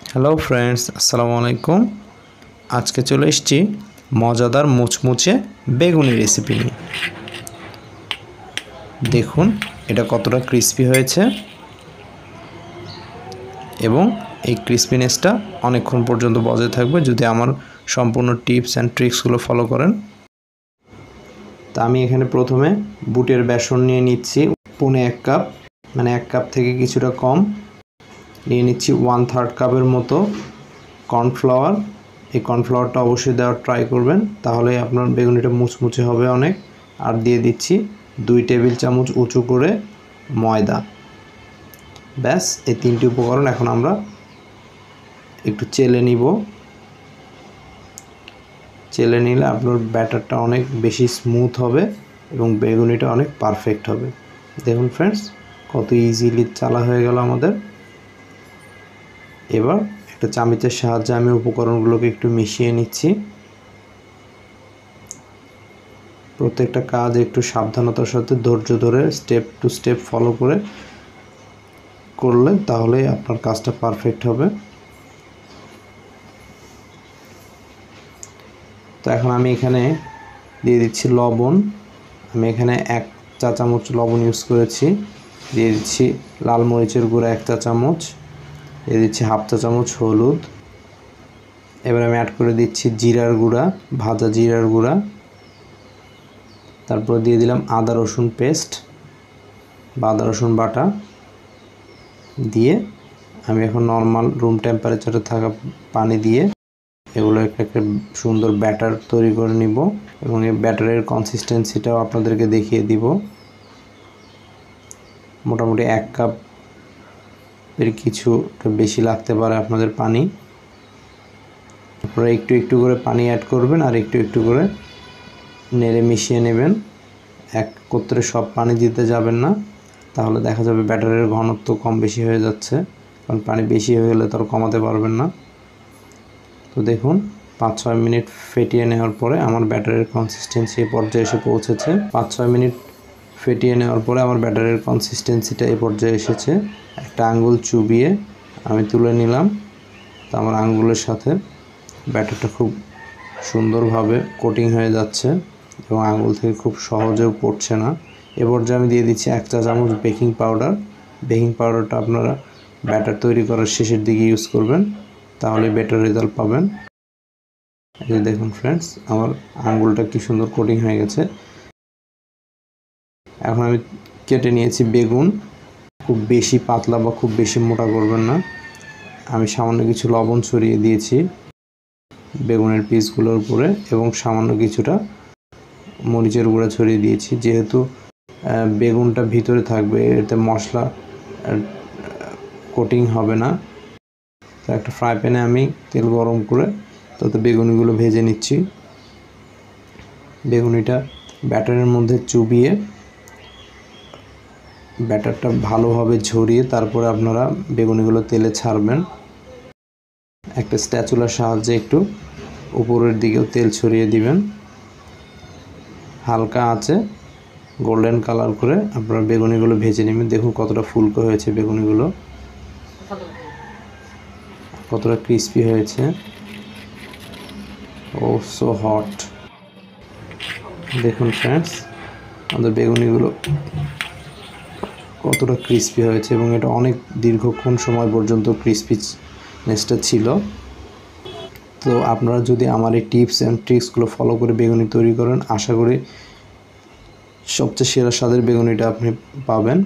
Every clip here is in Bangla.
হ্যালো ফ্রেন্ডস, আসসালামু আলাইকুম। আজকে চলে এসেছি মজাদার মুচমুচে বেগুনি রেসিপি নিয়ে। দেখুন এটা কতটা ক্রিস্পি হয়েছে এবং এই ক্রিস্পিনেসটা অনেকক্ষণ পর্যন্ত বজায় থাকবে যদি আমার সম্পূর্ণ টিপস অ্যান্ড ট্রিক্সগুলো ফলো করেন। তা আমি এখানে প্রথমে বুটের বেসন নিয়ে নিচ্ছি 1.5 কাপ, মানে 1 কাপ থেকে কিছুটা কম। নিয়ে নিচ্ছি 1/3 কাপের মতো কর্নফ্লাওয়ার। এই কর্নফ্লাওয়ারটা অবশ্যই দেওয়ার ট্রাই করবেন, তাহলে আপনার বেগুনিটা মুচমুচে হবে অনেক। আর দিয়ে দিচ্ছি 2 টেবিল চামচ উঁচু করে ময়দা। ব্যাস, এই 3টি উপকরণ এখন আমরা একটু চেলে নিব। চেলে নিলে আপনার ব্যাটারটা অনেক বেশি স্মুথ হবে এবং বেগুনিটা অনেক পারফেক্ট হবে। দেখুন ফ্রেন্ডস, কত ইজিলি চালা হয়ে গেল আমাদের। এবার একটা চামচের সাহায্যে আমি উপকরণগুলোকে একটু মিশিয়ে নিচ্ছি। প্রত্যেকটা কাজ একটু সাবধানতার সাথে ধৈর্য ধরে স্টেপ টু স্টেপ ফলো করে করলে তাহলেই আপনার কাজটা পারফেক্ট হবে। তো এখন আমি এখানে দিয়ে দিচ্ছি লবণ। আমি এখানে 1 চা চামচ লবণ ইউজ করেছি। দিয়ে দিচ্ছি লাল মরিচের গুঁড়া 1 চা চামচ। দিয়ে দিচ্ছি 1/2 চা চামচ হলুদ। এবার আমি অ্যাড করে দিচ্ছি জিরার গুঁড়া, ভাজা জিরার গুঁড়া। তারপর দিয়ে দিলাম আদা রসুন পেস্ট বা আদা রসুন বাটা। দিয়ে আমি এখন নর্মাল রুম টেম্পারেচারে থাকা পানি দিয়ে এগুলো একটা সুন্দর ব্যাটার তৈরি করে নিব এবং এই ব্যাটারের কনসিস্টেন্সিটাও আপনাদেরকে দেখিয়ে দিব। মোটামুটি 1 কাপের কিছুটা বেশি লাগতে পারে আপনাদের পানি। আপনারা একটু একটু করে পানি অ্যাড করবেন আর একটু একটু করে নেড়ে মিশিয়ে নেবেন। একত্রে সব পানি দিতে যাবেন না, তাহলে দেখা যাবে ব্যাটারের ঘনত্ব কম বেশি হয়ে যাচ্ছে, কারণ পানি বেশি হয়ে গেলে তার কমাতে পারবেন না। তো দেখুন 5-6 মিনিট ফেটিয়ে নেওয়ার পরে আমার ব্যাটারের কনসিস্টেন্সি এই পর্যায়ে এসে পৌঁছেছে। 5-6 মিনিট ফেটিয়ে নেওয়ার পরে আমার ব্যাটারের কনসিস্টেন্সিটা এই পর্যায়ে এসেছে। একটা আঙ্গুল চুবিয়ে আমি তুলে নিলাম। তো আমার আঙ্গুলের সাথে ব্যাটারটা খুব সুন্দরভাবে কোটিং হয়ে যাচ্ছে এবং আঙ্গুল থেকে খুব সহজেও পড়ছে না। এ পর্যায়ে আমি দিয়ে দিচ্ছি 1 চা চামচ বেকিং পাউডার। বেকিং পাউডারটা আপনারা ব্যাটার তৈরি করার শেষের দিকে ইউজ করবেন, তাহলে বেটার রেজাল্ট পাবেন। এই দেখুন ফ্রেন্ডস, আমার আঙ্গুলটা কি সুন্দর কোটিং হয়ে গেছে। এখন আমি কেটে নিয়েছি বেগুন। খুব বেশি পাতলা বা খুব বেশি মোটা করবেন না। আমি সামান্য কিছু লবণ ছড়িয়ে দিয়েছি বেগুনের পিসগুলোর উপরে এবং সামান্য কিছুটা মরিচের গুঁড়া ছড়িয়ে দিয়েছি। যেহেতু বেগুনটা ভিতরে থাকবে, এতে মশলা কোটিং হবে না। তো একটা ফ্রাই প্যানে আমি তেল গরম করে তাতে বেগুনিগুলো ভেজে নিচ্ছি। বেগুনিটা ব্যাটারের মধ্যে চুবিয়ে ব্যাটারটা ভালোভাবে ঝরিয়ে তারপরে আপনারা বেগুনিগুলো তেলে ছাড়বেন। একটা স্প্যাচুলার সাহায্যে একটু উপরের দিকেও তেল ছড়িয়ে দিবেন। হালকা আঁচে গোল্ডেন কালার করে আপনারা বেগুনিগুলো ভেজে নেবেন। দেখুন কতটা ফুলকো হয়েছে বেগুনিগুলো, কতটা ক্রিস্পি হয়েছে। ও সো হট। দেখুন ফ্রেন্ডস, আমাদের বেগুনিগুলো কতটা ক্রিস্পি হয়েছে এবং এটা অনেক দীর্ঘক্ষণ সময় পর্যন্ত ক্রিস্পিনেসটা ছিল। তো আপনারা যদি আমার এই টিপস অ্যান্ড ট্রিক্সগুলো ফলো করে বেগুনি তৈরি করেন, আশা করি সবচেয়ে সেরা স্বাদের বেগুনিটা আপনি পাবেন।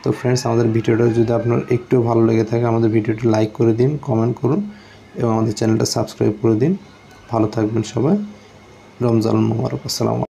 তো ফ্রেন্ডস, আমাদের ভিডিওটা যদি আপনার একটু ভালো লেগে থাকে, আমাদের ভিডিওটি লাইক করে দিন, কমেন্ট করুন এবং আমাদের চ্যানেলটা সাবস্ক্রাইব করে দিন। ভালো থাকবেন সবাই। রমজান মোবারক। আসসালামু আলাইকুম।